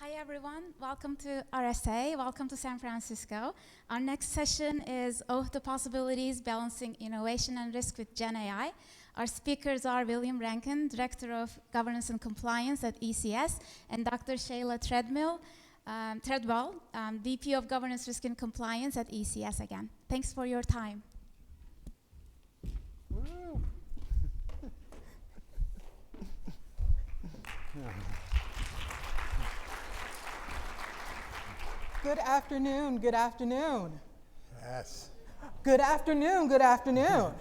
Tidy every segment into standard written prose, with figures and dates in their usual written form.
Hi everyone, welcome to RSA, welcome to San Francisco. Our next session is Oath to Possibilities, Balancing Innovation and Risk with Gen AI. Our speakers are William Rankin, Director of Governance and Compliance at ECS, and Dr. Shayla Treadwell, VP of Governance, Risk and Compliance at ECS again. Thanks for your time. Woo. Good afternoon, good afternoon. Yes. Good afternoon, good afternoon.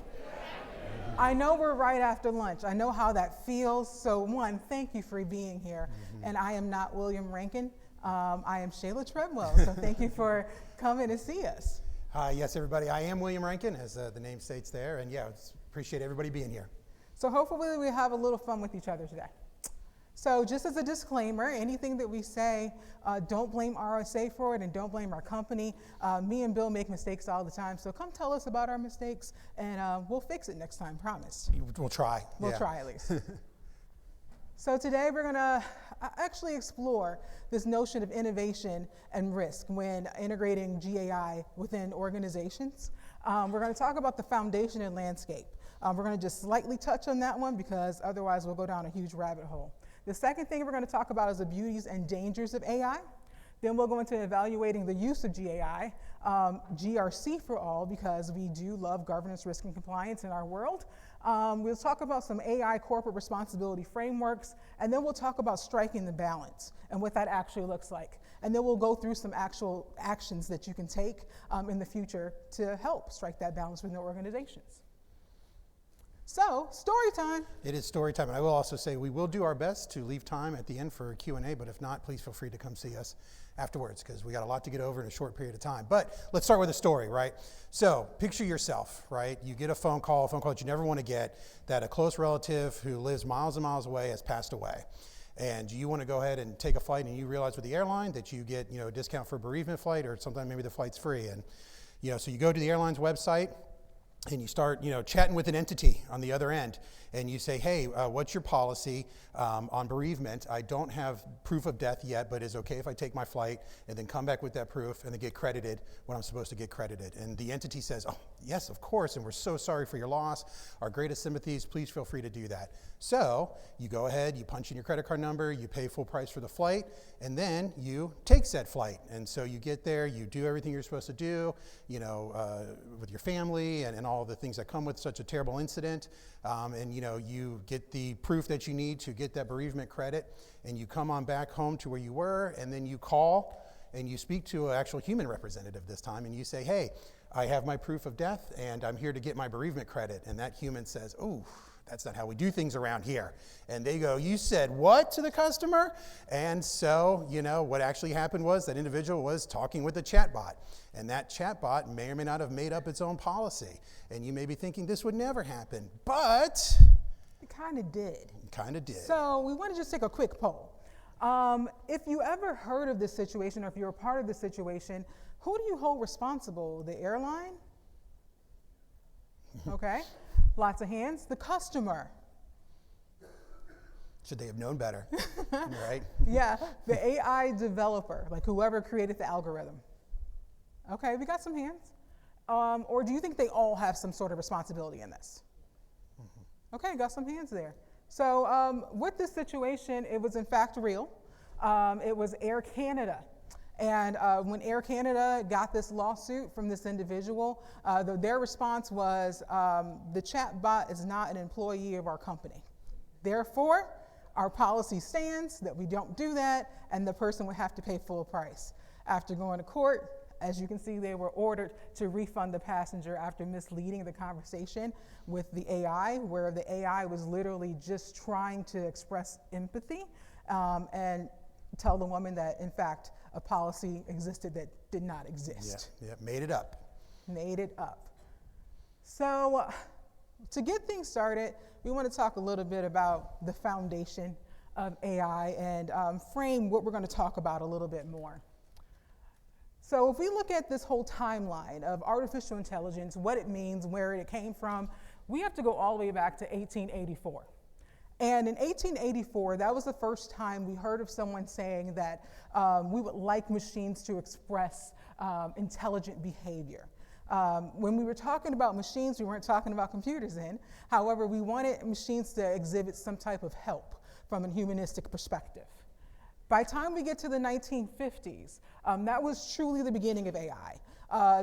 I know we're right after lunch. I know how that feels. So one, thank you for being here. And I am not William Rankin. I am Shayla Treadwell. So thank you for coming to see us. Hi, yes, everybody. I am William Rankin, as the name states there. And yeah, appreciate everybody being here. So hopefully we have a little fun with each other today. So just as a disclaimer, anything that we say, don't blame RSA for it and don't blame our company. Me and Bill make mistakes all the time, so come tell us about our mistakes and we'll fix it next time, promise. We'll try. We'll try at least. So today we're gonna actually explore this notion of innovation and risk when integrating GAI within organizations. We're gonna talk about the foundation and landscape. We're gonna just slightly touch on that one because otherwise we'll go down a huge rabbit hole. The second thing we're going to talk about is the beauties and dangers of AI. Then we'll go into evaluating the use of GAI, GRC for all, because we do love governance, risk, and compliance in our world. We'll talk about some AI corporate responsibility frameworks, and then we'll talk about striking the balance and what that actually looks like. And then we'll go through some actual actions that you can take in the future to help strike that balance within organizations. So, story time. It is story time. And I will also say we will do our best to leave time at the end for a Q&A, but if not, please feel free to come see us afterwards because we got a lot to get over in a short period of time. But let's start with a story, right? So picture yourself, right? You get a phone call that you never want to get, that a close relative who lives miles and miles away has passed away. And you want to go ahead and take a flight and you realize with the airline that you get, a discount for a bereavement flight or sometimes maybe the flight's free. And, so you go to the airline's website and you start, chatting with an entity on the other end, and you say, hey, what's your policy on bereavement? I don't have proof of death yet, but is it okay if I take my flight and then come back with that proof and then get credited when I'm supposed to get credited? And the entity says, oh, yes, of course, and we're so sorry for your loss. Our greatest sympathies, please feel free to do that. So you go ahead, you punch in your credit card number, you pay full price for the flight, and then you take said flight. And so you get there, you do everything you're supposed to do, with your family and all the things that come with such a terrible incident. And you get the proof that you need to get that bereavement credit, and you come on back home to where you were, and then you call and you speak to an actual human representative this time, and you say, hey, I have my proof of death, and I'm here to get my bereavement credit. And that human says, oh, that's not how we do things around here. And they go, you said what to the customer? And so, what actually happened was that individual was talking with a chatbot. And that chatbot may or may not have made up its own policy. And you may be thinking this would never happen, but It kind of did. it kind of did. So we want to just take a quick poll. If you ever heard of this situation or if you're a part of this situation, who do you hold responsible? The airline? Okay. Lots of hands. The customer. Should they have known better, right? Yeah, the AI developer, like whoever created the algorithm. Okay, we got some hands. Or do you think they all have some sort of responsibility in this? Okay, got some hands there. So with this situation, it was in fact real. It was Air Canada. And when Air Canada got this lawsuit from this individual, their response was, the chatbot is not an employee of our company. Therefore, our policy stands that we don't do that, and the person would have to pay full price. After going to court, as you can see, they were ordered to refund the passenger after misleading the conversation with the AI, where the AI was literally just trying to express empathy and tell the woman that, in fact, a policy existed that did not exist. Yeah, made it up. Made it up. So to get things started, we want to talk a little bit about the foundation of AI and frame what we're going to talk about a little bit more. So if we look at this whole timeline of artificial intelligence, what it means, where it came from, we have to go all the way back to 1884. And in 1884, that was the first time we heard of someone saying that we would like machines to express intelligent behavior. When we were talking about machines, we weren't talking about computers then. However, we wanted machines to exhibit some type of help from a humanistic perspective. By the time we get to the 1950s, that was truly the beginning of AI.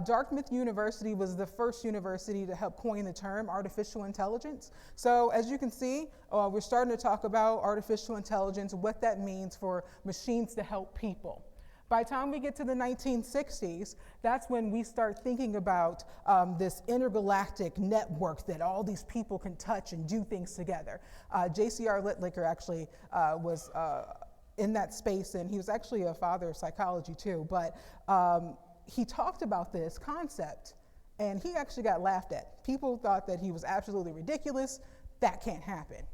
Dartmouth University was the first university to help coin the term artificial intelligence. So as you can see, we're starting to talk about artificial intelligence, what that means for machines to help people. By the time we get to the 1960s, that's when we start thinking about this intergalactic network that all these people can touch and do things together. J.C.R. Littlicker actually was in that space, and he was actually a father of psychology too, but he talked about this concept, and he actually got laughed at. People thought that he was absolutely ridiculous. That can't happen.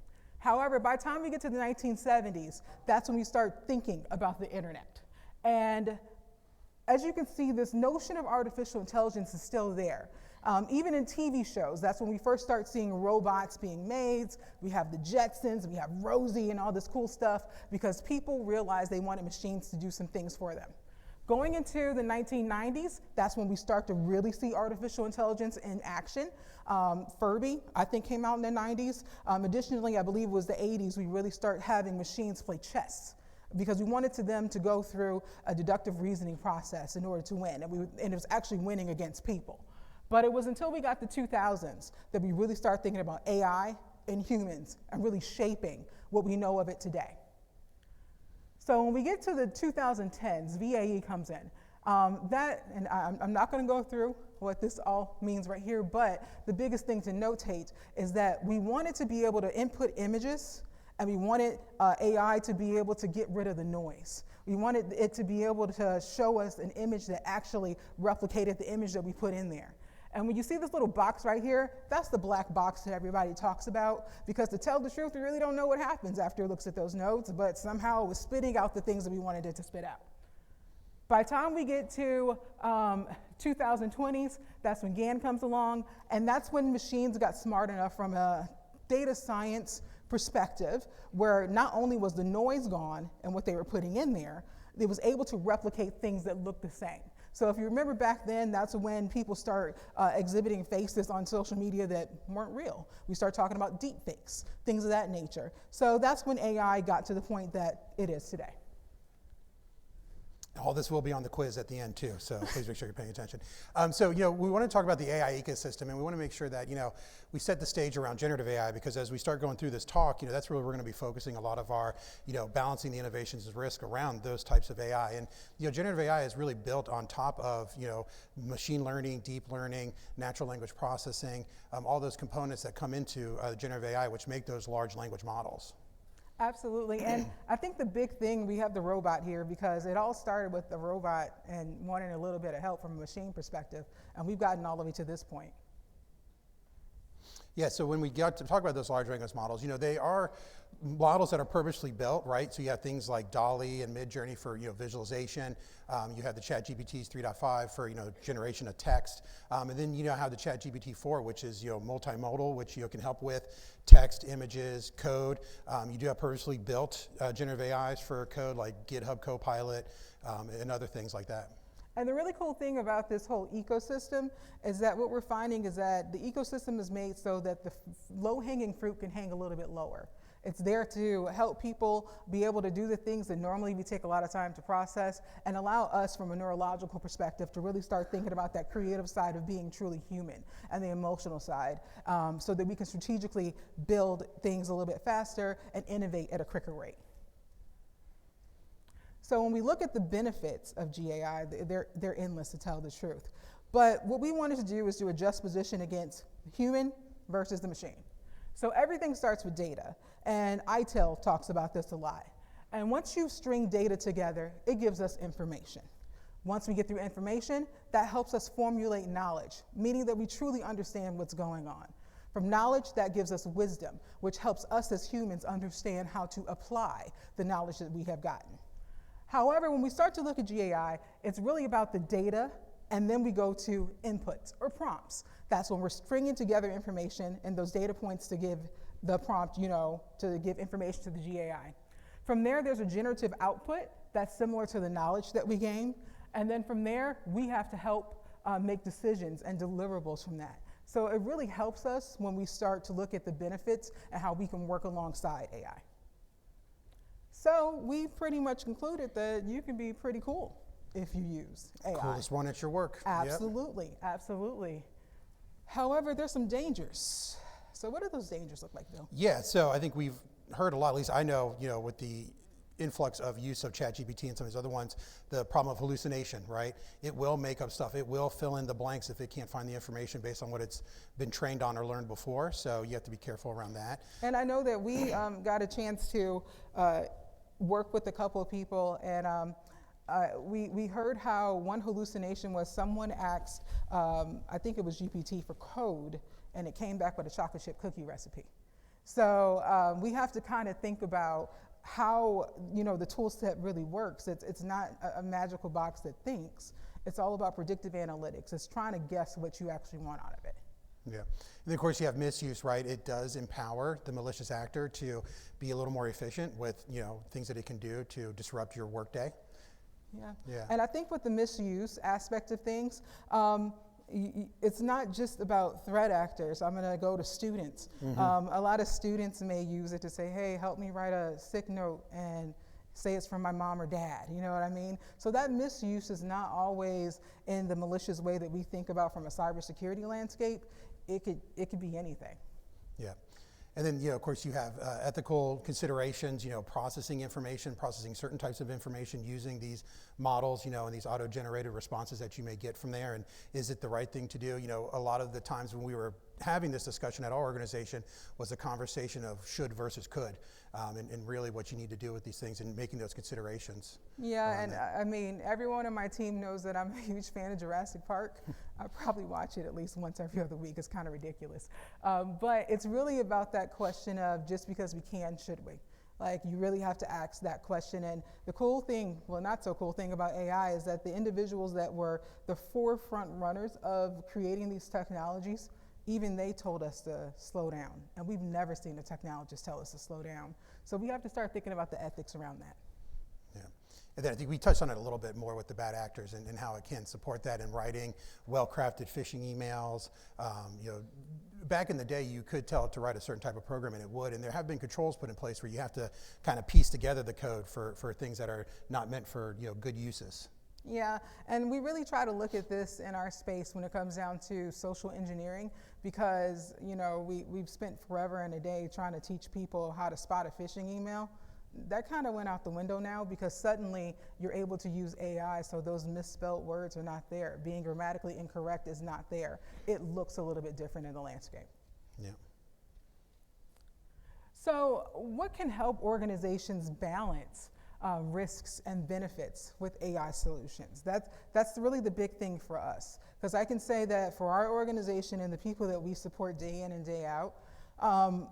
However, by the time we get to the 1970s, that's when we start thinking about the internet. And as you can see, this notion of artificial intelligence is still there. Even in TV shows, that's when we first start seeing robots being maids. We have the Jetsons, we have Rosie and all this cool stuff, because people realized they wanted machines to do some things for them. Going into the 1990s, that's when we start to really see artificial intelligence in action. Furby, I think, came out in the 90s. Additionally, I believe it was the 80s, we really start having machines play chess, because we wanted them to go through a deductive reasoning process in order to win, and it was actually winning against people. But it was until we got the 2000s that we really started thinking about AI and humans and really shaping what we know of it today. So when we get to the 2010s, VAE comes in. And I'm not going to go through what this all means right here, but the biggest thing to notate is that we wanted to be able to input images, and we wanted AI to be able to get rid of the noise. We wanted it to be able to show us an image that actually replicated the image that we put in there. And when you see this little box right here, that's the black box that everybody talks about, because to tell the truth, we really don't know what happens after it looks at those nodes, but somehow it was spitting out the things that we wanted it to spit out. By the time we get to 2020s, that's when GAN comes along, and that's when machines got smart enough from a data science perspective, where not only was the noise gone and what they were putting in there, it was able to replicate things that looked the same. So if you remember back then, that's when people start exhibiting faces on social media that weren't real. We start talking about deep fakes, things of that nature. So that's when AI got to the point that it is today. All this will be on the quiz at the end too, so please make sure you're paying attention. So, we want to talk about the AI ecosystem, and we want to make sure that, we set the stage around generative AI, because as we start going through this talk, that's where we're going to be focusing a lot of our, balancing the innovations and risk around those types of AI. And, generative AI is really built on top of, machine learning, deep learning, natural language processing, all those components that come into generative AI, which make those large language models. Absolutely, and I think the big thing, we have the robot here because it all started with the robot and wanting a little bit of help from a machine perspective, and we've gotten all the way to this point. Yeah, so when we get to talk about those large language models, they are models that are purposely built, right? So you have things like DALL-E and Midjourney for visualization. You have the ChatGPT 3.5 for generation of text, and then have the ChatGPT 4, which is multimodal, which can help with text, images, code. You do have purposely built generative AIs for code, like GitHub Copilot and other things like that. And the really cool thing about this whole ecosystem is that what we're finding is that the ecosystem is made so that the low-hanging fruit can hang a little bit lower. It's there to help people be able to do the things that normally we take a lot of time to process, and allow us from a neurological perspective to really start thinking about that creative side of being truly human and the emotional side, so that we can strategically build things a little bit faster and innovate at a quicker rate. So when we look at the benefits of GAI, they're endless, to tell the truth. But what we wanted to do is to adjust position against human versus the machine. So everything starts with data, and ITIL talks about this a lot. And once you string data together, it gives us information. Once we get through information, that helps us formulate knowledge, meaning that we truly understand what's going on. From knowledge, that gives us wisdom, which helps us as humans understand how to apply the knowledge that we have gotten. However, when we start to look at GAI, it's really about the data, and then we go to inputs or prompts. That's when we're stringing together information and those data points to give the prompt, to give information to the GAI. From there, there's a generative output that's similar to the knowledge that we gain. And then from there, we have to help make decisions and deliverables from that. So it really helps us when we start to look at the benefits and how we can work alongside AI. So we pretty much concluded that you can be pretty cool if you use AI. Coolest one at your work. Absolutely, absolutely. However, there's some dangers. So what do those dangers look like, Bill? Yeah, so I think we've heard a lot, at least I know, with the influx of use of ChatGPT and some of these other ones, the problem of hallucination, right? It will make up stuff. It will fill in the blanks if it can't find the information based on what it's been trained on or learned before. So you have to be careful around that. And I know that we got a chance to work with a couple of people, and we heard how one hallucination was someone asked, I think it was GPT for code, and it came back with a chocolate chip cookie recipe. So we have to kind of think about how the tool set really works. It's not a magical box that thinks. It's all about predictive analytics. It's trying to guess what you actually want out of it. Yeah, and then of course you have misuse, right? It does empower the malicious actor to be a little more efficient with things that it can do to disrupt your workday. Yeah. And I think with the misuse aspect of things, it's not just about threat actors. I'm going to go to students. Mm-hmm. A lot of students may use it to say, hey, help me write a sick note and say it's from my mom or dad. You know what I mean? So that misuse is not always in the malicious way that we think about from a cybersecurity landscape. It could be anything. Yeah. And then, of course, you have ethical considerations, processing information, processing certain types of information using these models, and these auto-generated responses that you may get from there. And is it the right thing to do? A lot of the times when we were having this discussion at our organization was a conversation of should versus could, and really what you need to do with these things and making those considerations. Yeah, and I mean, everyone on my team knows that I'm a huge fan of Jurassic Park. I probably watch it at least once every other week. It's kind of ridiculous. But it's really about that question of just because we can, should we? Like, you really have to ask that question. And the cool thing, well, not so cool thing about AI is that the individuals that were the forefront runners of creating these technologies, even they told us to slow down. And we've never seen a technologist tell us to slow down. So we have to start thinking about the ethics around that. Yeah. And then I think we touched on it a little bit more with the bad actors and how it can support that in writing well-crafted phishing emails. Back in the day, you could tell it to write a certain type of program and it would, and there have been controls put in place where you have to kind of piece together the code for things that are not meant for good uses. Yeah, and we really try to look at this in our space when it comes down to social engineering because, we've spent forever and a day trying to teach people how to spot a phishing email. That kind of went out the window now because suddenly you're able to use AI so those misspelled words are not there. Being grammatically incorrect is not there. It looks a little bit different in the landscape. Yeah. So what can help organizations balance risks and benefits with AI solutions? That's really the big thing for us. Because I can say that for our organization and the people that we support day in and day out,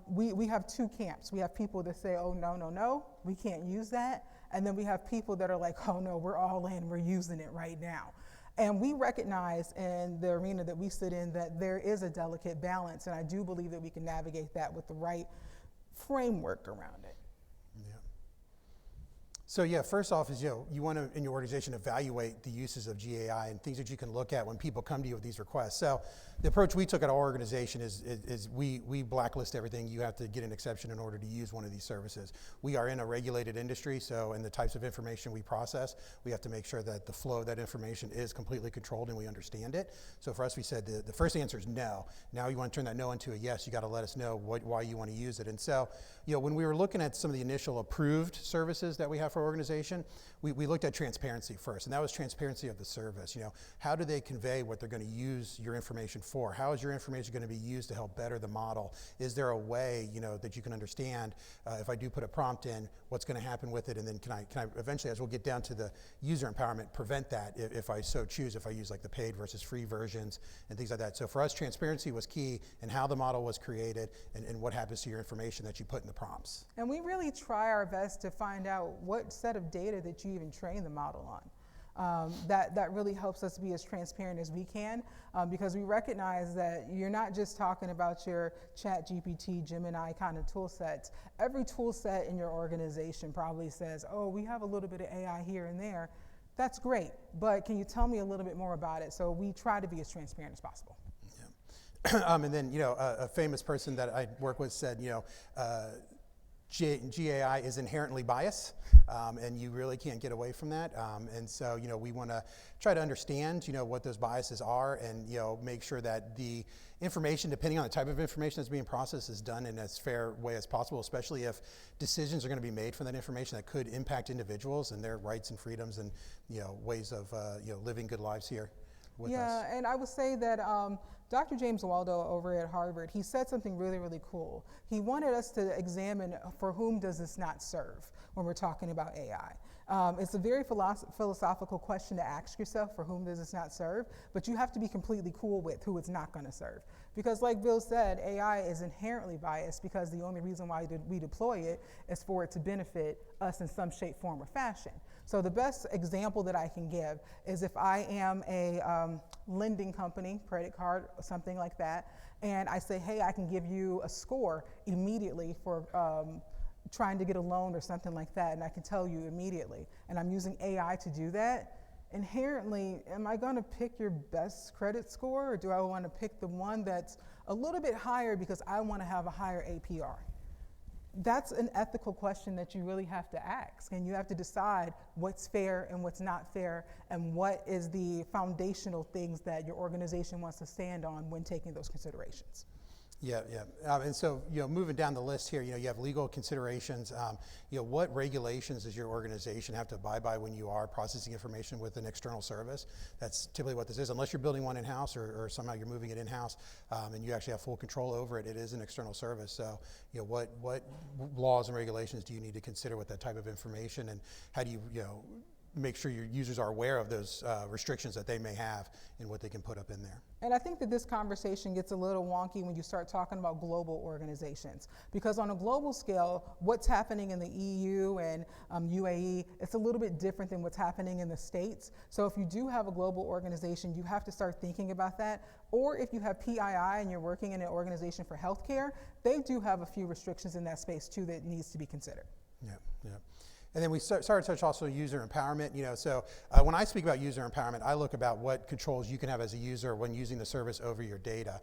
we have two camps. We have people that say, oh, no, we can't use that. And then we have people that are like, oh, no, we're all in, we're using it right now. And we recognize in the arena that we sit in that there is a delicate balance. And I do believe that we can navigate that with the right framework around it. So first off is, you want to, in your organization, evaluate the uses of GAI and things that you can look at when people come to you with these requests. So the approach we took at our organization is we blacklist everything. You have to get an exception in order to use one of these services. We are in a regulated industry, so in the types of information we process, we have to make sure that the flow of that information is completely controlled and we understand it. So for us, we said the first answer is no. Now you want to turn that no into a yes. You got to let us know why you want to use it. And so, when we were looking at some of the initial approved services that we have for our organization, we looked at transparency first, and that was transparency of the service. How do they convey what they're going to use your information for? How is your information going to be used to help better the model? Is there a way, that you can understand if I do put a prompt in, what's going to happen with it, and then can I eventually, as we'll get down to the user empowerment, prevent that if I so choose, if I use like the paid versus free versions and things like that. So for us, transparency was key in how the model was created and what happens to your information that you put in the prompts. And we really try our best to find out what set of data that you even train the model That really helps us be as transparent as we can, because we recognize that you're not just talking about your ChatGPT, Gemini kind of tool sets. Every tool set in your organization probably says, oh, we have a little bit of AI here and there. That's great, but can you tell me a little bit more about it? So we try to be as transparent as possible. Yeah. And then, a famous person that I work with said, GAI is inherently biased, and you really can't get away from that. And so, we want to try to understand, what those biases are, and, make sure that the information, depending on the type of information that's being processed, is done in as fair way as possible, especially if decisions are going to be made from that information that could impact individuals and their rights and freedoms and, ways of, living good lives here with us. Yeah, and I would say that Dr. James Waldo over at Harvard, he said something really, really cool. He wanted us to examine for whom does this not serve when we're talking about AI. It's a very philosophical question to ask yourself, for whom does this not serve? But you have to be completely cool with who it's not going to serve. Because like Bill said, AI is inherently biased because the only reason why we deploy it is for it to benefit us in some shape, form, or fashion. So the best example that I can give is if I am a lending company, credit card, something like that, and I say, hey, I can give you a score immediately for trying to get a loan or something like that, and I can tell you immediately, and I'm using AI to do that, inherently, am I going to pick your best credit score, or do I want to pick the one that's a little bit higher because I want to have a higher APR? That's an ethical question that you really have to ask, and you have to decide what's fair and what's not fair, and what is the foundational things that your organization wants to stand on when taking those considerations. Yeah. And so, moving down the list here, you have legal considerations. What regulations does your organization have to abide by when you are processing information with an external service? That's typically what this is. Unless you're building one in-house or somehow you're moving it in-house, and you actually have full control over it, it is an external service. So, what laws and regulations do you need to consider with that type of information, and how do you, make sure your users are aware of those restrictions that they may have and what they can put up in there? And I think that this conversation gets a little wonky when you start talking about global organizations, because on a global scale, what's happening in the EU and UAE, it's a little bit different than what's happening in the States. So if you do have a global organization, you have to start thinking about that. Or if you have PII and you're working in an organization for healthcare, they do have a few restrictions in that space too that needs to be considered. Yeah. And then we started to touch also user empowerment. So when I speak about user empowerment, I look about what controls you can have as a user when using the service over your data.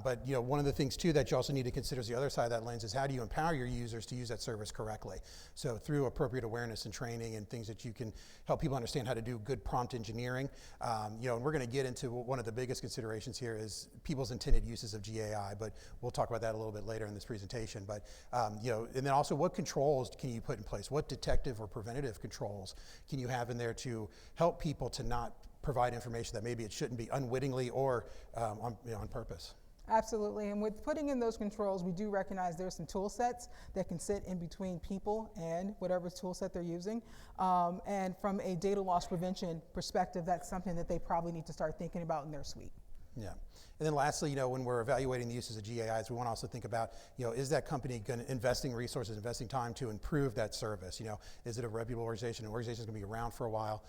But one of the things too that you also need to consider is the other side of that lens is how do you empower your users to use that service correctly? So through appropriate awareness and training and things that you can help people understand how to do good prompt engineering. And we're going to get into one of the biggest considerations here is people's intended uses of GAI, but we'll talk about that a little bit later in this presentation. But and then also what controls can you put in place? What detective or preventative controls can you have in there to help people to not provide information that maybe it shouldn't be unwittingly or on purpose? Absolutely, and with putting in those controls, we do recognize there's some tool sets that can sit in between people and whatever tool set they're using. And from a data loss prevention perspective, that's something that they probably need to start thinking about in their suite. Yeah. And then lastly, when we're evaluating the uses of GAIs, we want to also think about, is that company investing resources, investing time to improve that service? Is it a reputable organization? An organization is going to be around for a while?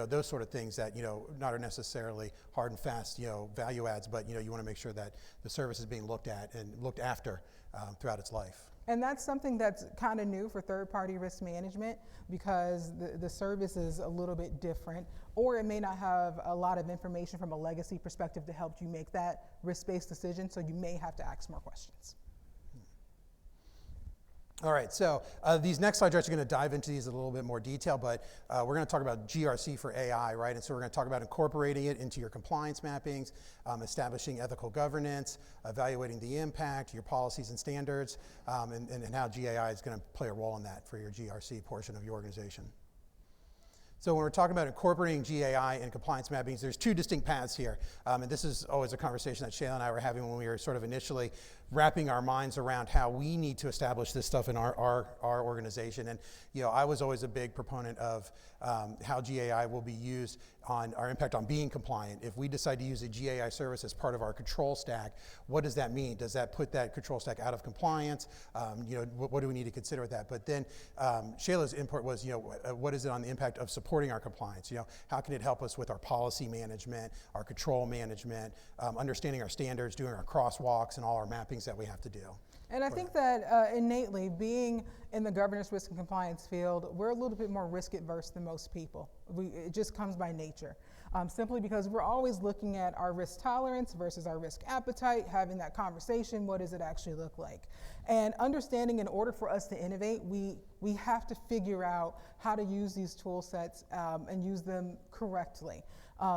Those sort of things that, not are necessarily hard and fast, value adds, but, you want to make sure that the service is being looked at and looked after throughout its life. And that's something that's kind of new for third-party risk management because the service is a little bit different, or it may not have a lot of information from a legacy perspective to help you make that risk-based decision, so you may have to ask more questions. All right, so these next slides are actually going to dive into these in a little bit more detail, but we're going to talk about GRC for AI, right? And so we're going to talk about incorporating it into your compliance mappings, establishing ethical governance, evaluating the impact, your policies and standards, and how GAI is going to play a role in that for your GRC portion of your organization. So when we're talking about incorporating GAI and compliance mappings, there's two distinct paths here. And this is always a conversation that Shayla and I were having when we were sort of initially wrapping our minds around how we need to establish this stuff in our organization. And I was always a big proponent of how GAI will be used on our impact on being compliant. If we decide to use a GAI service as part of our control stack, what does that mean? Does that put that control stack out of compliance? What do we need to consider with that? But then Shayla's input was, what is it on the impact of supporting our compliance? How can it help us with our policy management, our control management, understanding our standards, doing our crosswalks and all our mappings that we have to do. And I think that innately, being in the governance, risk, and compliance field, we're a little bit more risk adverse than most people. It just comes by nature. Simply because we're always looking at our risk tolerance versus our risk appetite, having that conversation, what does it actually look like? And understanding in order for us to innovate, we have to figure out how to use these tool sets and use them correctly.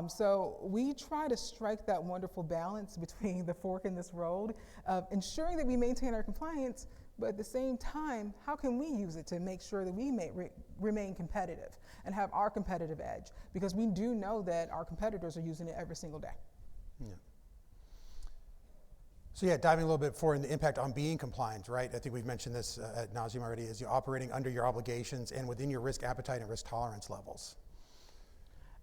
So we try to strike that wonderful balance between the fork in this road of ensuring that we maintain our compliance, but at the same time, how can we use it to make sure that we remain competitive and have our competitive edge? Because we do know that our competitors are using it every single day. Yeah. So diving a little bit forward in the impact on being compliant, right? I think we've mentioned this ad nauseum already, is you're operating under your obligations and within your risk appetite and risk tolerance levels.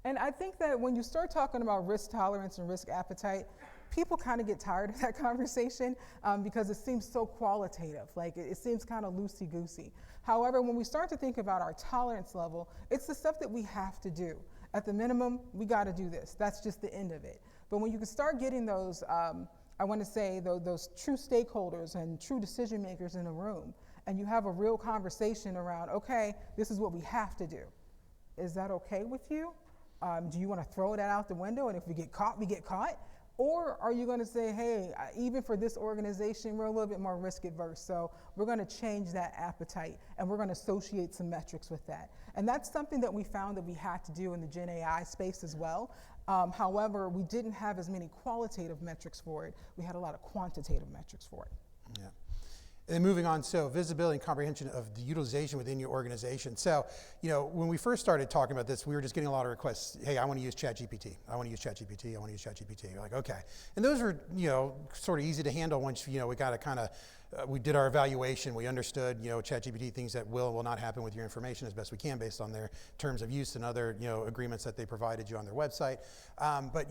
And I think that when you start talking about risk tolerance and risk appetite, people kind of get tired of that conversation because it seems so qualitative, like it seems kind of loosey-goosey. However, when we start to think about our tolerance level, it's the stuff that we have to do. At the minimum, we got to do this. That's just the end of it. But when you can start getting those, I want to say those true stakeholders and true decision makers in a room, and you have a real conversation around, okay, this is what we have to do. Is that okay with you? Do you want to throw that out the window, and if we get caught, we get caught? Or are you going to say, hey, even for this organization, we're a little bit more risk adverse, so we're going to change that appetite, and we're going to associate some metrics with that. And that's something that we found that we had to do in the Gen AI space as well. However, we didn't have as many qualitative metrics for it. We had a lot of quantitative metrics for it. Yeah. And then moving on, so visibility and comprehension of the utilization within your organization. So, when we first started talking about this, we were just getting a lot of requests. Hey, I want to use ChatGPT. I want to use ChatGPT. I want to use ChatGPT. You're like, okay. And those were, sort of easy to handle once, we got to kind of, we did our evaluation. We understood, ChatGPT, things that will and will not happen with your information as best we can based on their terms of use and other, agreements that they provided you on their website. But,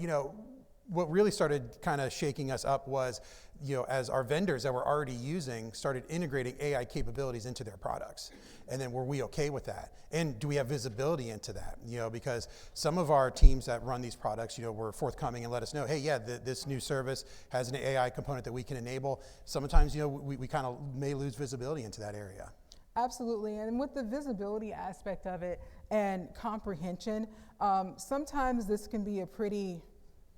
what really started kind of shaking us up was, as our vendors that we're already using started integrating AI capabilities into their products. And then were we okay with that? And do we have visibility into that? Because some of our teams that run these products, were forthcoming and let us know, hey, this new service has an AI component that we can enable. Sometimes, we kind of may lose visibility into that area. Absolutely, and with the visibility aspect of it and comprehension, sometimes this can be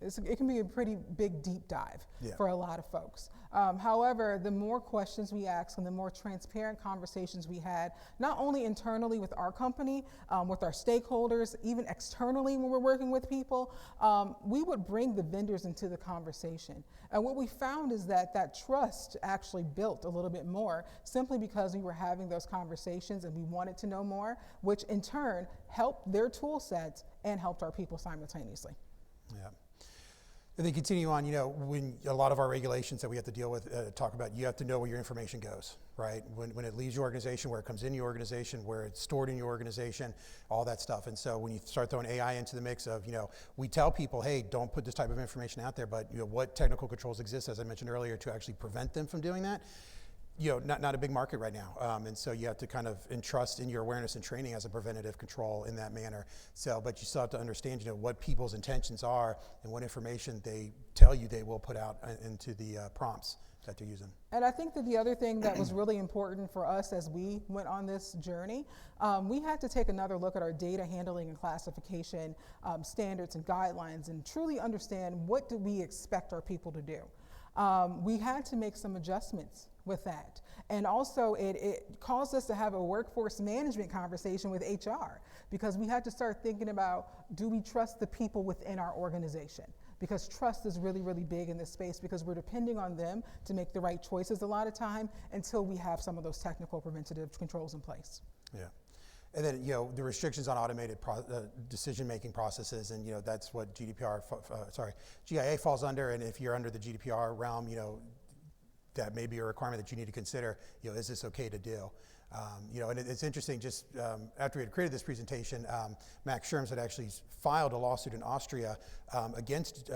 it can be a pretty big deep dive for a lot of folks. However, the more questions we ask and the more transparent conversations we had, not only internally with our company, with our stakeholders, even externally when we're working with people, we would bring the vendors into the conversation. And what we found is that trust actually built a little bit more simply because we were having those conversations and we wanted to know more, which in turn helped their tool sets and helped our people simultaneously. Yeah. And then continue on, when a lot of our regulations that we have to deal with talk about, you have to know where your information goes, right? When it leaves your organization, where it comes in your organization, where it's stored in your organization, all that stuff. And so when you start throwing AI into the mix of, we tell people, hey, don't put this type of information out there, but what technical controls exist, as I mentioned earlier, to actually prevent them from doing that? Not a big market right now. And so you have to kind of entrust in your awareness and training as a preventative control in that manner. So, but you still have to understand, what people's intentions are and what information they tell you they will put out into the prompts that they're using. And I think that the other thing that was really important for us as we went on this journey, we had to take another look at our data handling and classification standards and guidelines and truly understand what do we expect our people to do. We had to make some adjustments with that. And also it caused us to have a workforce management conversation with HR because we had to start thinking about, do we trust the people within our organization? Because trust is really, really big in this space because we're depending on them to make the right choices a lot of time until we have some of those technical preventative controls in place. Yeah. And then, the restrictions on automated decision-making processes, and, that's what GIA falls under. And if you're under the GDPR realm, that may be a requirement that you need to consider. Is this okay to do? And it's interesting, just after we had created this presentation, Max Schrems had actually filed a lawsuit in Austria against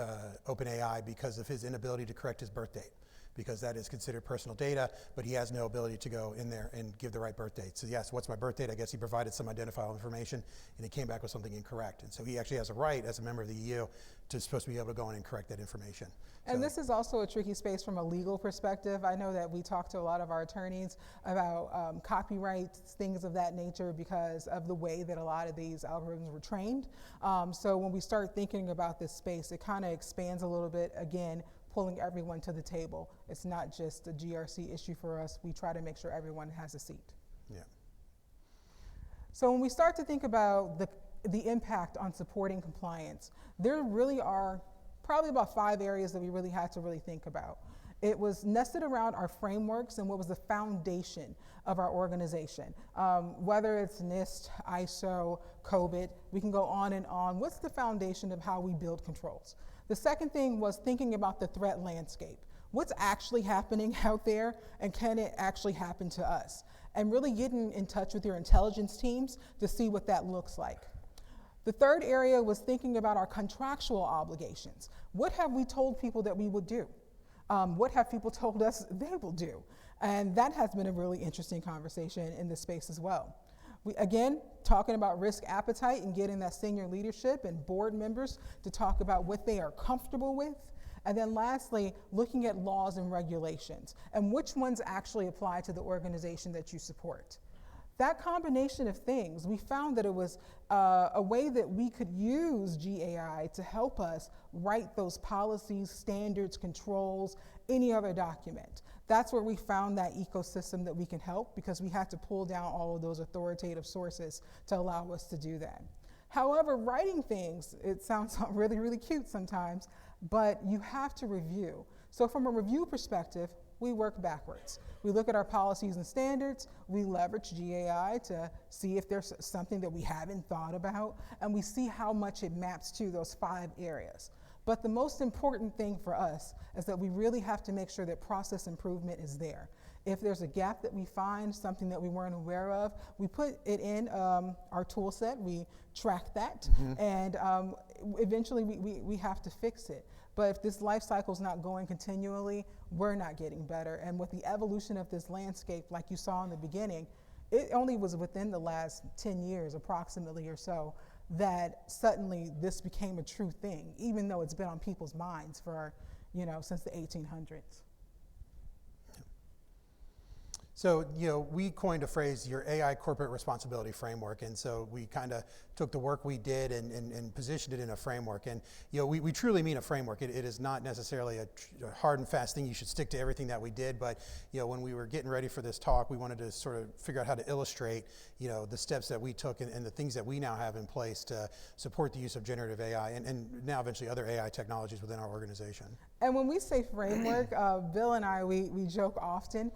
OpenAI because of his inability to correct his birth date, because that is considered personal data, but he has no ability to go in there and give the right birth date. So yes, what's my birth date? I guess he provided some identifiable information, and he came back with something incorrect. And so he actually has a right, as a member of the EU, to supposed to be able to go in and correct that information. And this is also a tricky space from a legal perspective. I know that we talk to a lot of our attorneys about copyright, things of that nature, because of the way that a lot of these algorithms were trained. So when we start thinking about this space, it kind of expands a little bit, again, pulling everyone to the table. It's not just a GRC issue for us. We try to make sure everyone has a seat. Yeah. So when we start to think about the impact on supporting compliance, there really are probably about 5 areas that we really had to really think about. It was nested around our frameworks and what was the foundation of our organization. Whether it's NIST, ISO, COBIT, we can go on and on. What's the foundation of how we build controls? The second thing was thinking about the threat landscape. What's actually happening out there, and can it actually happen to us? And really getting in touch with your intelligence teams to see what that looks like. The third area was thinking about our contractual obligations. What have we told people that we would do? What have people told us they will do? And that has been a really interesting conversation in this space as well. Again, talking about risk appetite and getting that senior leadership and board members to talk about what they are comfortable with. And then lastly, looking at laws and regulations and which ones actually apply to the organization that you support. That combination of things, we found that it was a way that we could use GAI to help us write those policies, standards, controls, any other document. That's where we found that ecosystem that we can help, because we had to pull down all of those authoritative sources to allow us to do that. However, writing things, it sounds really, really cute sometimes, but you have to review. So from a review perspective, we work backwards. We look at our policies and standards, we leverage GAI to see if there's something that we haven't thought about, and we see how much it maps to those 5 areas. But the most important thing for us is that we really have to make sure that process improvement is there. If there's a gap that we find, something that we weren't aware of, we put it in our tool set, we track that, and eventually we have to fix it. But if this life cycle is not going continually, we're not getting better. And with the evolution of this landscape, like you saw in the beginning, it only was within the last 10 years, approximately or so, that suddenly this became a true thing, even though it's been on people's minds for, since the 1800s. So, we coined a phrase, your AI corporate responsibility framework, and so we kind of took the work we did and positioned it in a framework. And, we truly mean a framework. It is not necessarily a hard and fast thing. You should stick to everything that we did, but, when we were getting ready for this talk, we wanted to sort of figure out how to illustrate, the steps that we took and the things that we now have in place to support the use of generative AI and now eventually other AI technologies within our organization. And when we say framework, Bill and I, we joke often.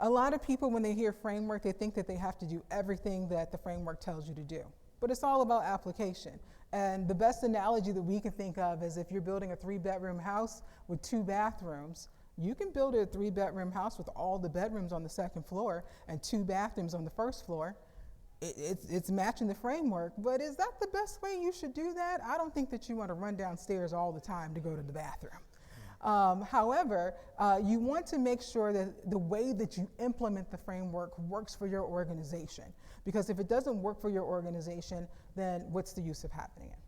A lot of people, when they hear framework, they think that they have to do everything that the framework tells you to do. But it's all about application. And the best analogy that we can think of is if you're building a 3-bedroom house with 2 bathrooms, you can build a 3-bedroom house with all the bedrooms on the 2nd floor and 2 bathrooms on the 1st floor. It's matching the framework, but is that the best way you should do that? I don't think that you want to run downstairs all the time to go to the bathroom. However, you want to make sure that the way that you implement the framework works for your organization. Because if it doesn't work for your organization, then what's the use of happening it?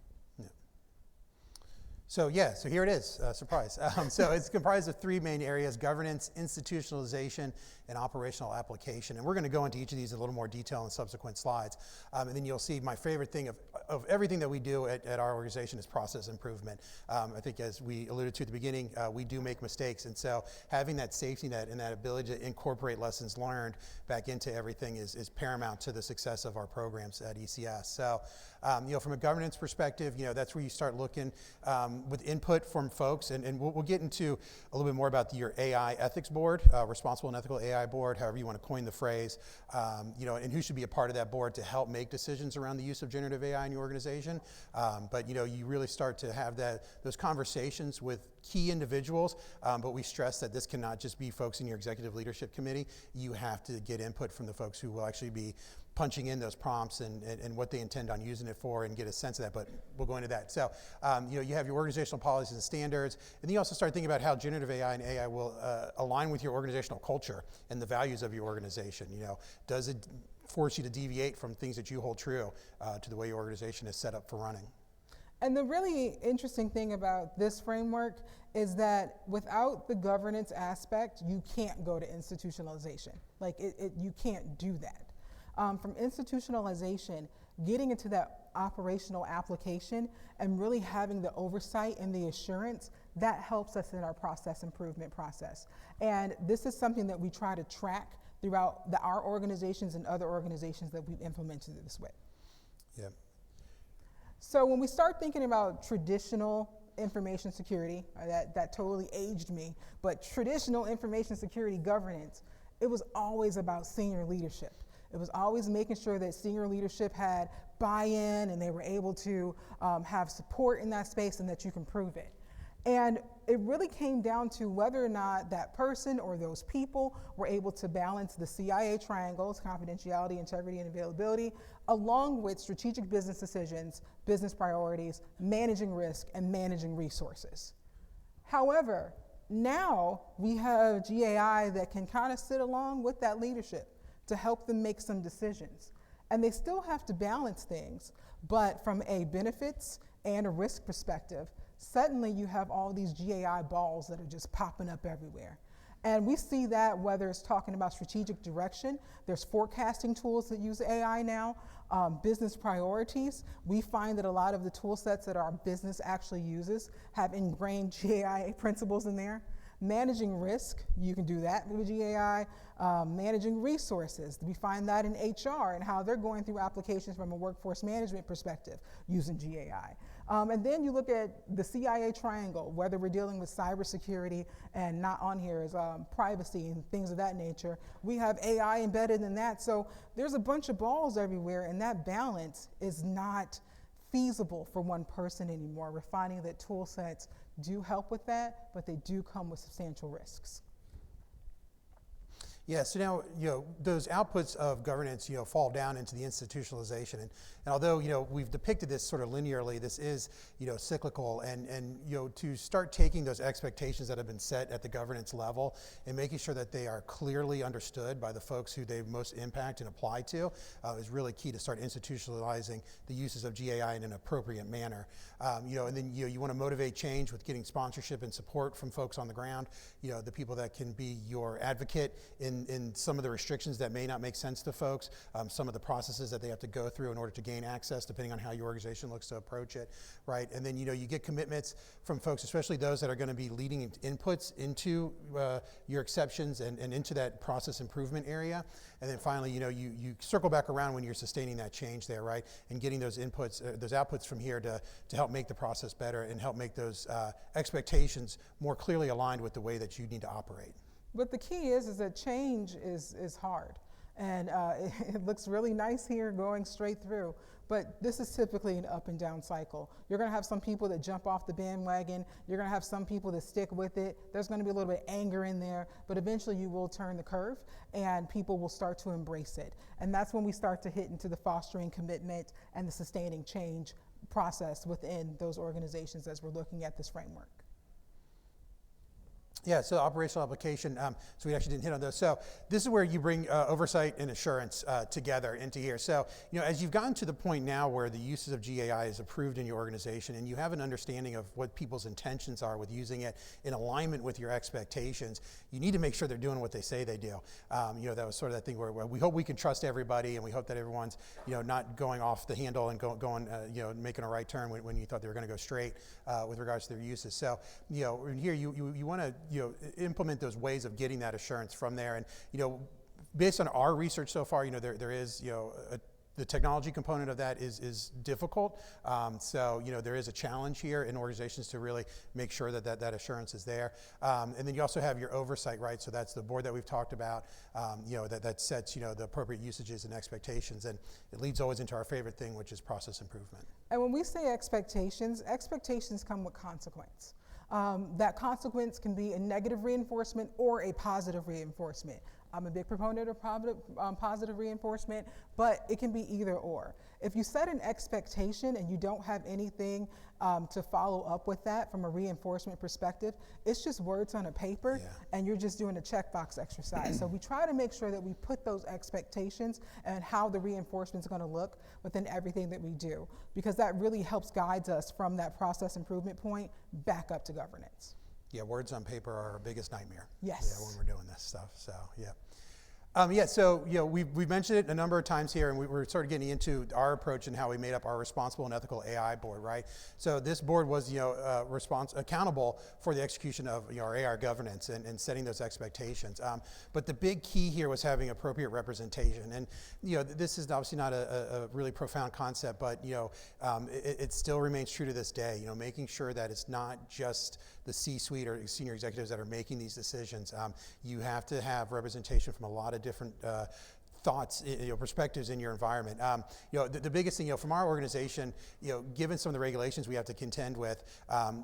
So here it is, surprise. So it's comprised of 3 main areas: governance, institutionalization, and operational application. And we're going to go into each of these in a little more detail in subsequent slides. And then you'll see my favorite thing of everything that we do at our organization is process improvement. I think as we alluded to at the beginning, we do make mistakes. And so having that safety net and that ability to incorporate lessons learned back into everything is paramount to the success of our programs at ECS. So, from a governance perspective, that's where you start looking with input from folks, and we'll get into a little bit more about your AI ethics board, responsible and ethical AI board, however you want to coin the phrase, and who should be a part of that board to help make decisions around the use of generative AI in your your organization. But you really start to have those conversations with key individuals. But we stress that this cannot just be folks in your executive leadership committee. You have to get input from the folks who will actually be punching in those prompts and what they intend on using it for, and get a sense of that, but we'll go into that. So, you have your organizational policies and standards, and then you also start thinking about how generative AI and AI will align with your organizational culture and the values of your organization. Does it force you to deviate from things that you hold true to the way your organization is set up for running? And the really interesting thing about this framework is that without the governance aspect, you can't go to institutionalization. Like you can't do that. From institutionalization, getting into that operational application and really having the oversight and the assurance, that helps us in our process improvement process. And this is something that we try to track throughout our organizations and other organizations that we've implemented this with. Yeah. So when we start thinking about traditional information security, that totally aged me, but traditional information security governance, it was always about senior leadership. It was always making sure that senior leadership had buy-in and they were able to have support in that space and that you can prove it. And it really came down to whether or not that person or those people were able to balance the CIA triangles, confidentiality, integrity, and availability, along with strategic business decisions, business priorities, managing risk, and managing resources. However, now we have GAI that can kind of sit along with that leadership to help them make some decisions. And they still have to balance things, but from a benefits and a risk perspective, suddenly you have all these GAI balls that are just popping up everywhere. And we see that whether it's talking about strategic direction, there's forecasting tools that use AI now, business priorities. We find that a lot of the tool sets that our business actually uses have ingrained GAI principles in there. Managing risk, you can do that with GAI. Managing resources, we find that in HR and how they're going through applications from a workforce management perspective using GAI. And then you look at the CIA triangle, whether we're dealing with cybersecurity and not on here is privacy and things of that nature. We have AI embedded in that. So there's a bunch of balls everywhere, and that balance is not feasible for one person anymore. We're finding that tool sets do help with that, but they do come with substantial risks. Yeah, so now, those outputs of governance, fall down into the institutionalization. And although, we've depicted this sort of linearly, this is, cyclical. And to start taking those expectations that have been set at the governance level and making sure that they are clearly understood by the folks who they most impact and apply to is really key to start institutionalizing the uses of GAI in an appropriate manner. And then, you want to motivate change with getting sponsorship and support from folks on the ground, the people that can be your advocate in some of the restrictions that may not make sense to folks, some of the processes that they have to go through in order to gain access, depending on how your organization looks to approach it, right? And then, you get commitments from folks, especially those that are going to be leading inputs into your exceptions and into that process improvement area. And then finally, you circle back around when you're sustaining that change there, right? And getting those inputs, those outputs from here to help make the process better and help make those expectations more clearly aligned with the way that you need to operate. But the key is that change is hard. And it looks really nice here going straight through. But this is typically an up and down cycle. You're going to have some people that jump off the bandwagon. You're going to have some people that stick with it. There's going to be a little bit of anger in there. But eventually you will turn the curve and people will start to embrace it. And that's when we start to hit into the fostering commitment and the sustaining change process within those organizations as we're looking at this framework. Yeah, so operational application, so we actually didn't hit on those. So this is where you bring oversight and assurance together into here. So, as you've gotten to the point now where the uses of GAI is approved in your organization and you have an understanding of what people's intentions are with using it in alignment with your expectations, you need to make sure they're doing what they say they do. That was sort of that thing where we hope we can trust everybody and we hope that everyone's, not going off the handle and going, making a right turn when you thought they were going to go straight with regards to their uses. So, here you want to, implement those ways of getting that assurance from there. And, based on our research so far, there is, a the technology component of that is difficult. So, you know, there is a challenge here in organizations to really make sure that assurance is there. And then you also have your oversight, right? So that's the board that we've talked about, you know, that sets, you know, the appropriate usages and expectations. And it leads always into our favorite thing, which is process improvement. And when we say expectations come with consequence. That consequence can be a negative reinforcement or a positive reinforcement. I'm a big proponent of positive reinforcement, but it can be either or. If you set an expectation and you don't have anything to follow up with that from a reinforcement perspective, it's just words on a paper, and you're just doing a checkbox exercise. So we try to make sure that we put those expectations and how the reinforcement is going to look within everything that we do, because that really helps guide us from that process improvement point back up to governance. Yeah, words on paper are our biggest nightmare. Yes. Yeah, when we're doing this stuff. So yeah. So you know, we've mentioned it a number of times here, and we're sort of getting into our approach and how we made up our responsible and ethical AI board, right? So this board was, you know, accountable for the execution of, you know, our AI governance and setting those expectations. But the big key here was having appropriate representation, and you know, this is obviously not a really profound concept, but you know, it still remains true to this day. You know, making sure that it's not just the C-suite or senior executives that are making these decisions. You have to have representation from a lot of different thoughts, you know, perspectives in your environment. You know, the biggest thing, you know, from our organization, you know, given some of the regulations we have to contend with,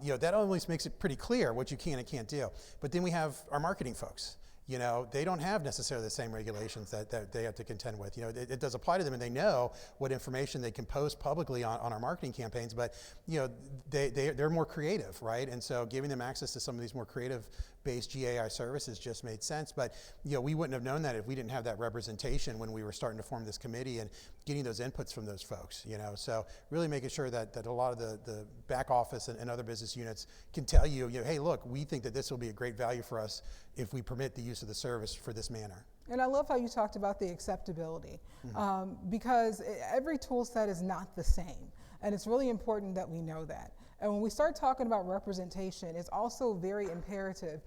you know, that always makes it pretty clear what you can and can't do. But then we have our marketing folks. You know, they don't have necessarily the same regulations that they have to contend with. You know, it does apply to them, and they know what information they can post publicly on our marketing campaigns, but, you know, they're more creative, right? And so giving them access to some of these more creative-based GAI services just made sense. But, you know, we wouldn't have known that if we didn't have that representation when we were starting to form this committee and getting those inputs from those folks, you know. So really making sure that a lot of the back office and other business units can tell you, you know, hey, look, we think that this will be a great value for us if we permit the use of the service for this manner. And I love how you talked about the acceptability, because every tool set is not the same. And it's really important that we know that. And when we start talking about representation, it's also very imperative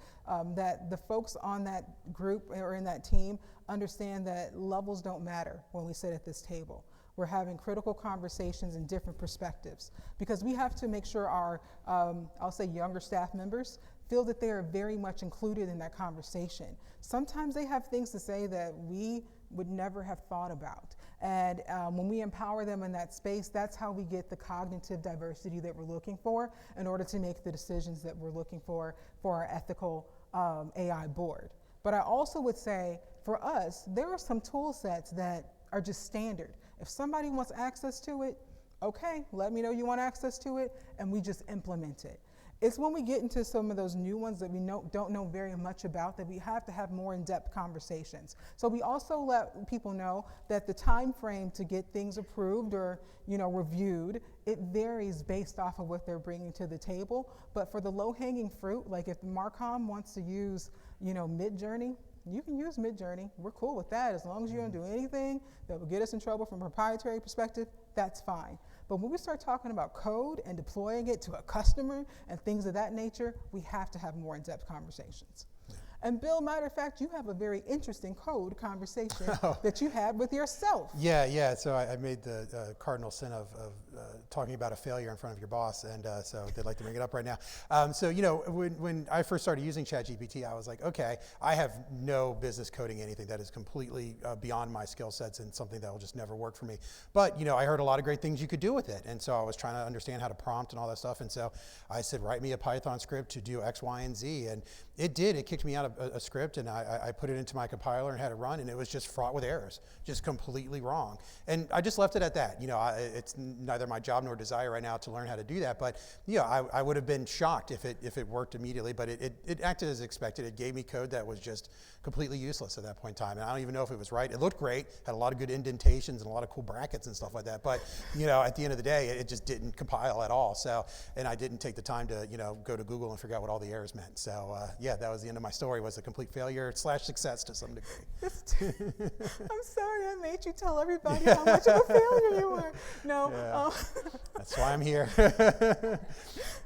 that the folks on that group or in that team understand that levels don't matter when we sit at this table. We're having critical conversations and different perspectives, because we have to make sure our, I'll say, younger staff members feel that they are very much included in that conversation. Sometimes they have things to say that we would never have thought about. And when we empower them in that space, that's how we get the cognitive diversity that we're looking for in order to make the decisions that we're looking for our ethical AI board. But I also would say, for us, there are some tool sets that are just standard. If somebody wants access to it, okay, let me know you want access to it, and we just implement it. It's when we get into some of those new ones that we don't know very much about that we have to have more in-depth conversations. So we also let people know that the time frame to get things approved or, you know, reviewed, it varies based off of what they're bringing to the table. But for the low-hanging fruit, like if Marcom wants to use, you know, Midjourney, you can use Midjourney. We're cool with that. As long as you don't do anything that will get us in trouble from a proprietary perspective, that's fine. But when we start talking about code and deploying it to a customer and things of that nature, we have to have more in-depth conversations. And Bill, matter of fact, you have a very interesting code conversation that you had with yourself. Yeah. So I made the cardinal sin of talking about a failure in front of your boss, and so I'd like to bring it up right now. So, you know, when I first started using ChatGPT, I was like, okay, I have no business coding anything. That is completely beyond my skill sets and something that will just never work for me. But, you know, I heard a lot of great things you could do with it, and so I was trying to understand how to prompt and all that stuff, and so I said, write me a Python script to do X, Y, and Z, and it did. It kicked me out of a script, and I put it into my compiler and had it run, and it was just fraught with errors, just completely wrong. And I just left it at that. You know, it's neither my job nor desire right now to learn how to do that, but yeah, I would have been shocked if it worked immediately, but it acted as expected. It gave me code that was just completely useless at that point in time, and I don't even know if it was right. It looked great, had a lot of good indentations and a lot of cool brackets and stuff like that, but, you know, at the end of the day, it just didn't compile at all. So, and I didn't take the time to, you know, go to Google and figure out what all the errors meant. So, yeah, that was the end of my story. story was a complete failure / success to some degree. I'm sorry I made you tell everybody how much of a failure you were. No. Yeah. That's why I'm here.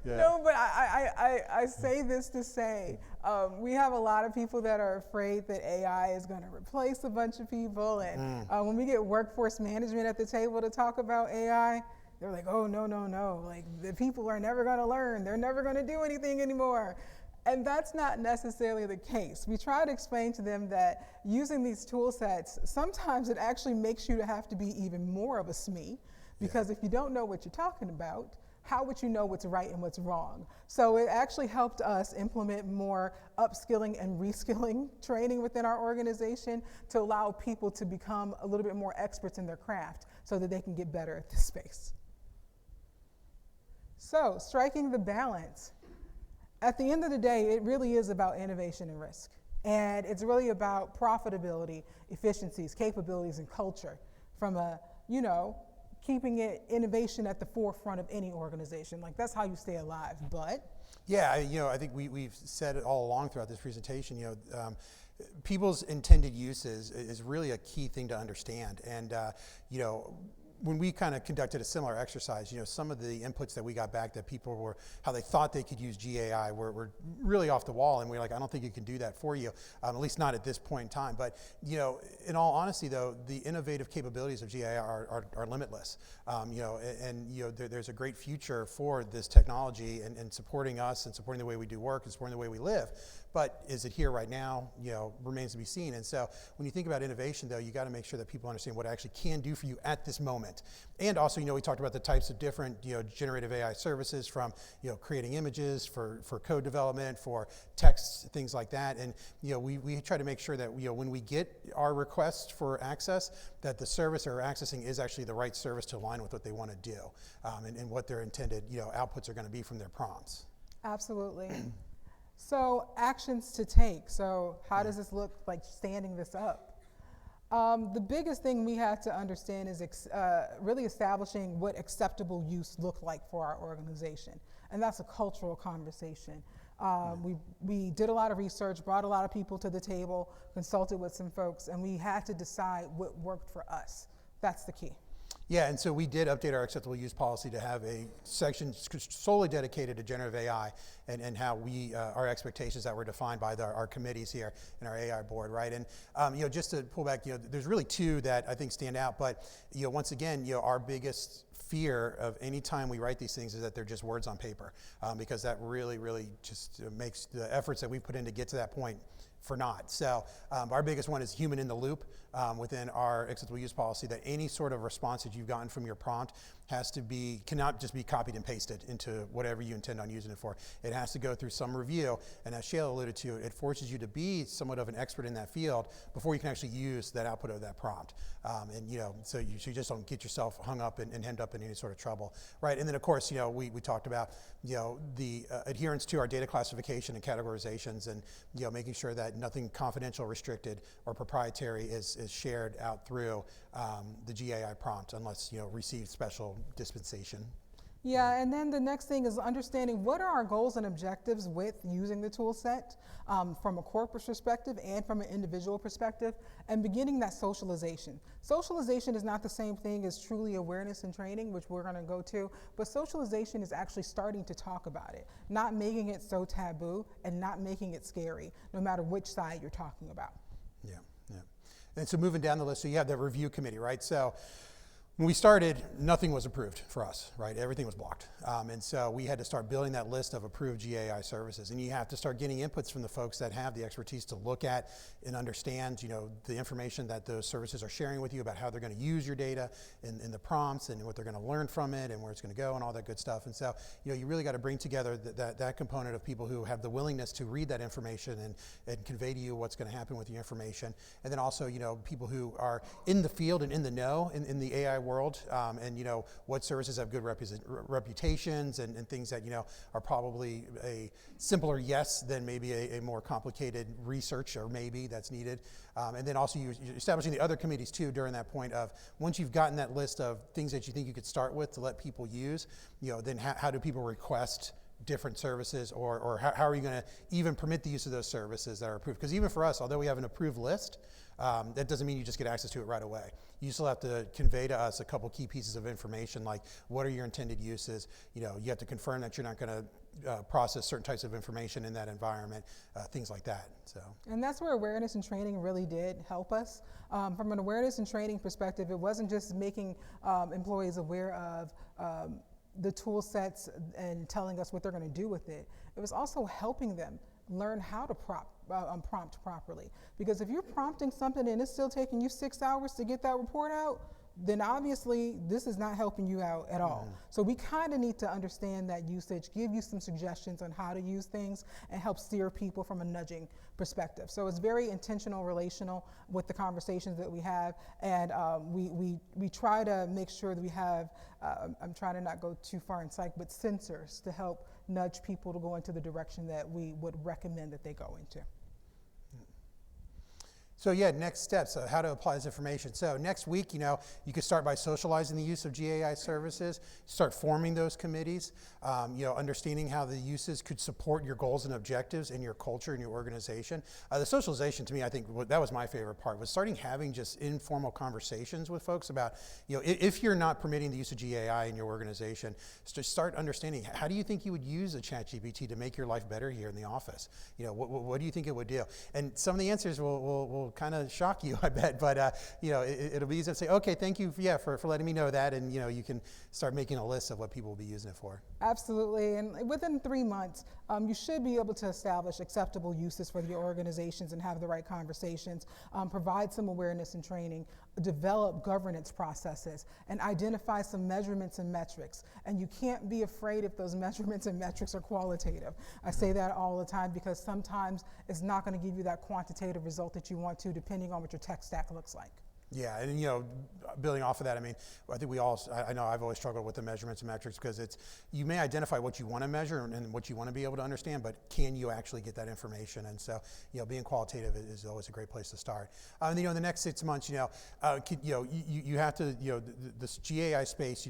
Yeah. No, but I say this to say, we have a lot of people that are afraid that AI is going to replace a bunch of people. And when we get workforce management at the table to talk about AI, they're like, oh, no, no, no. Like, the people are never going to learn. They're never going to do anything anymore. And that's not necessarily the case. We try to explain to them that using these tool sets, sometimes it actually makes you to have to be even more of a SME, because if you don't know what you're talking about, how would you know what's right and what's wrong? So it actually helped us implement more upskilling and reskilling training within our organization to allow people to become a little bit more experts in their craft so that they can get better at this space. So, striking the balance. At the end of the day, it really is about innovation and risk. And it's really about profitability, efficiencies, capabilities, and culture from a, keeping innovation at the forefront of any organization. Like, that's how you stay alive. But yeah, I think we've said it all along throughout this presentation. People's intended uses is really a key thing to understand. And when we kind of conducted a similar exercise, some of the inputs that we got back that people were, how they thought they could use GAI were really off the wall, and we're like, I don't think it can do that for you, at least not at this point in time. But in all honesty, though, the innovative capabilities of GAI are limitless. There's a great future for this technology and supporting us and supporting the way we do work and supporting the way we live. But is it here right now? Remains to be seen. And so when you think about innovation, though, you got to make sure that people understand what it actually can do for you at this moment. And also, we talked about the types of different, generative AI services, from, creating images, for code development, for text, things like that. And, we try to make sure that, when we get our request for access, that the service or accessing is actually the right service to align with what they want to do, and what their intended, outputs are going to be from their prompts. Absolutely. So, actions to take. So, how does this look like standing this up? The biggest thing we have to understand is really establishing what acceptable use look like for our organization. And that's a cultural conversation. We did a lot of research, brought a lot of people to the table, consulted with some folks, and we had to decide what worked for us. That's the key. Yeah, and so we did update our acceptable use policy to have a section solely dedicated to generative AI and how our expectations that were defined by our committees here in our AI board, right? And just to pull back, there's really two that I think stand out. But once again, our biggest fear of any time we write these things is that they're just words on paper, because that really, really just makes the efforts that we put in to get to that point for naught. So our biggest one is human in the loop within our acceptable use policy, that any sort of response that you've gotten from your prompt cannot just be copied and pasted into whatever you intend on using it for. It has to go through some review, and as Shayla alluded to, it forces you to be somewhat of an expert in that field before you can actually use that output of that prompt. So you just don't get yourself hung up and end up in any sort of trouble, right? And then of course, we talked about, the adherence to our data classification and categorizations, and making sure that nothing confidential, restricted, or proprietary is shared out through the GAI prompt unless received special dispensation. Yeah, and then the next thing is understanding what are our goals and objectives with using the tool set, from a corporate perspective and from an individual perspective, and beginning that socialization. Socialization is not the same thing as truly awareness and training, which we're going to go to, but socialization is actually starting to talk about it, not making it so taboo and not making it scary, no matter which side you're talking about. Yeah. And so moving down the list, so you have the review committee, right? So when we started, nothing was approved for us, right? Everything was blocked. And so we had to start building that list of approved GAI services. And you have to start getting inputs from the folks that have the expertise to look at and understand, the information that those services are sharing with you about how they're going to use your data in the prompts and what they're going to learn from it and where it's going to go and all that good stuff. And so, you really got to bring together that component of people who have the willingness to read that information and convey to you what's going to happen with your information. And then also, people who are in the field and in the know in the AI world, and what services have good reputations and things that are probably a simpler yes than maybe a more complicated research or maybe that's needed. And then also you're establishing the other committees too during that point of, once you've gotten that list of things that you think you could start with to let people use, then how do people request different services, or how are you going to even permit the use of those services that are approved? Because even for us, although we have an approved list, that doesn't mean you just get access to it right away. You still have to convey to us a couple key pieces of information, like what are your intended uses. You have to confirm that you're not going to process certain types of information in that environment, things like that. So. And that's where awareness and training really did help us. From an awareness and training perspective, it wasn't just making employees aware of the tool sets and telling us what they're going to do with it. It was also helping them learn how to prompt properly. Because if you're prompting something and it's still taking you 6 hours to get that report out, then obviously this is not helping you out at all. So we kind of need to understand that usage, give you some suggestions on how to use things, and help steer people from a nudging perspective. So it's very intentional, relational with the conversations that we have, and we try to make sure that we have, I'm trying to not go too far in psych, but sensors to help nudge people to go into the direction that we would recommend that they go into. So yeah, next steps, how to apply this information. So next week, you can start by socializing the use of GAI services, start forming those committees, understanding how the uses could support your goals and objectives and your culture and your organization. The socialization, to me, I think that was my favorite part, was starting having just informal conversations with folks about, if you're not permitting the use of GAI in your organization, start understanding, how do you think you would use a ChatGPT to make your life better here in the office? What do you think it would do? And some of the answers will kind of shock you, I bet, but it'll be easy to say, okay, thank you for letting me know that, and you can start making a list of what people will be using it for. Absolutely, and within 3 months, you should be able to establish acceptable uses for your organizations and have the right conversations, provide some awareness and training, develop governance processes, and identify some measurements and metrics. And you can't be afraid if those measurements and metrics are qualitative. I say that all the time because sometimes it's not going to give you that quantitative result that you want to, depending on what your tech stack looks like. Yeah, and building off of that, I think I know I've always struggled with the measurements and metrics, because you may identify what you want to measure and what you want to be able to understand, but can you actually get that information? And so, being qualitative is always a great place to start. And the next 6 months, you have to, this GAI space,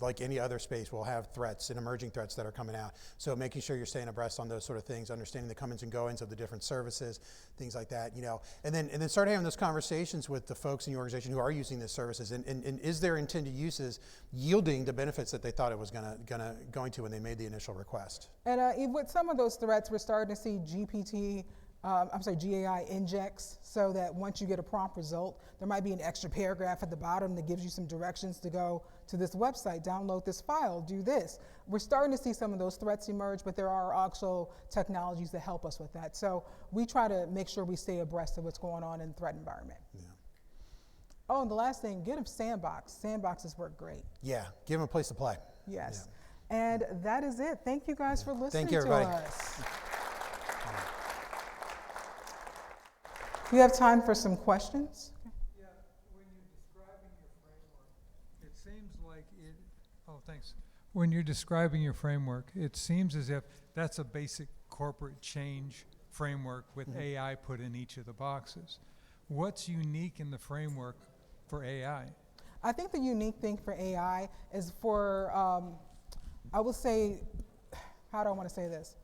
like any other space, will have threats and emerging threats that are coming out. So making sure you're staying abreast on those sort of things, understanding the comings and goings of the different services, things like that, and then start having those conversations with the folks in your organization who are using these services, and is their intended uses yielding the benefits that they thought it was going to when they made the initial request. And with some of those threats, we're starting to see GAI injects, so that once you get a prompt result, there might be an extra paragraph at the bottom that gives you some directions to go to this website, download this file, do this. We're starting to see some of those threats emerge, but there are also technologies that help us with that. So we try to make sure we stay abreast of what's going on in the threat environment. Yeah. Oh, and the last thing, get them Sandbox. Sandboxes work great. Yeah, give them a place to play. Yes. Yeah. And that is it. Thank you guys for listening to everybody. Us. We have time for some questions. Yeah, when you're describing your framework, it seems like thanks. When you're describing your framework, it seems as if that's a basic corporate change framework with AI put in each of the boxes. What's unique in the framework for AI? I think the unique thing for AI is for, I would say, how do I want to say this?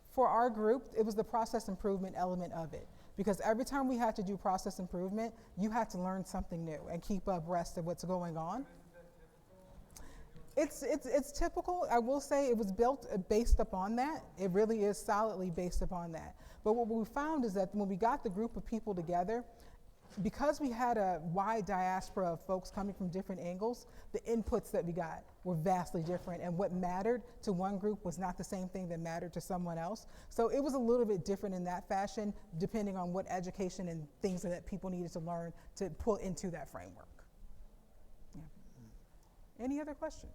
For our group, it was the process improvement element of it. Because every time we had to do process improvement, you had to learn something new and keep abreast of what's going on. It's typical. I will say it was built based upon that. It really is solidly based upon that. But what we found is that when we got the group of people together, because we had a wide diaspora of folks coming from different angles, the inputs that we got were vastly different, and what mattered to one group was not the same thing that mattered to someone else. So it was a little bit different in that fashion, depending on what education and things that people needed to learn to pull into that framework. Yeah. Any other questions?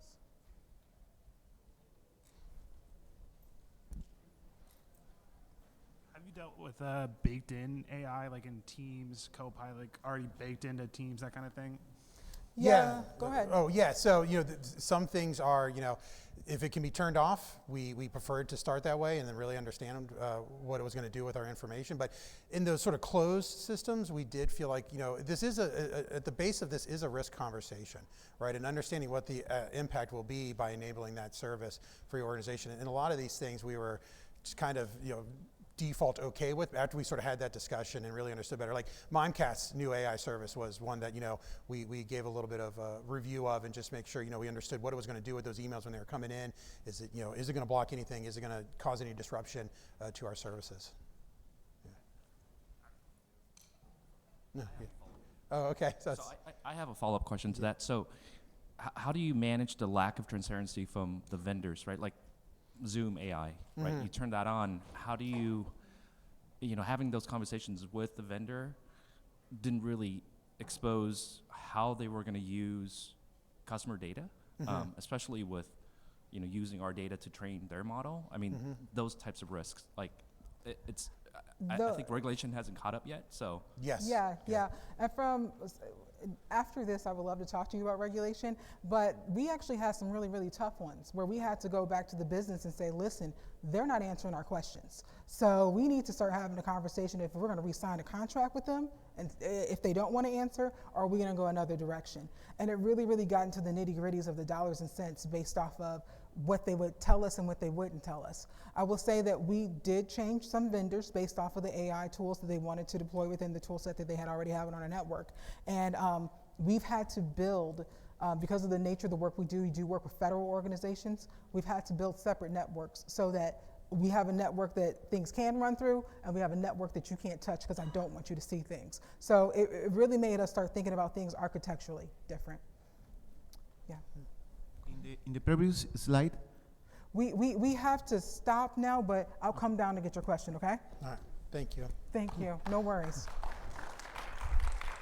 Have you dealt with baked-in AI, like in Teams, Copilot, already baked into Teams, that kind of thing? Yeah, go ahead. Oh, yeah. So, some things are, if it can be turned off, we preferred to start that way and then really understand what it was going to do with our information. But in those sort of closed systems, we did feel like, this is at the base of this is a risk conversation, right? And understanding what the impact will be by enabling that service for your organization. And a lot of these things we were just kind of, default okay with after we sort of had that discussion and really understood better. Like Mimecast's new AI service was one that we gave a little bit of a review of and just make sure we understood what it was going to do with those emails when they were coming in. Is it is it going to block anything? Is it going to cause any disruption to our services? Yeah. No. Yeah. Oh, okay. So I have a follow-up question to that. So how do you manage the lack of transparency from the vendors, right? Like Zoom AI, right? You turn that on. How do you, having those conversations with the vendor didn't really expose how they were going to use customer data, especially with, using our data to train their model. I mean, those types of risks, like I think regulation hasn't caught up yet. So Yes. Yeah. And after this, I would love to talk to you about regulation, but we actually had some really, really tough ones where we had to go back to the business and say, listen, they're not answering our questions. So we need to start having a conversation if we're going to re-sign a contract with them, and if they don't want to answer, or are we going to go another direction? And it really, really got into the nitty-gritties of the dollars and cents based off of what they would tell us and what they wouldn't tell us. I will say that we did change some vendors based off of the AI tools that they wanted to deploy within the tool set that they had already have on our network. And we've had to build, because of the nature of the work we do work with federal organizations, we've had to build separate networks so that we have a network that things can run through, and we have a network that you can't touch because I don't want you to see things. So it really made us start thinking about things architecturally different. Yeah. In the previous slide, we have to stop now, but I'll come down to get your question, okay? all right. Thank you. Thank you. No worries.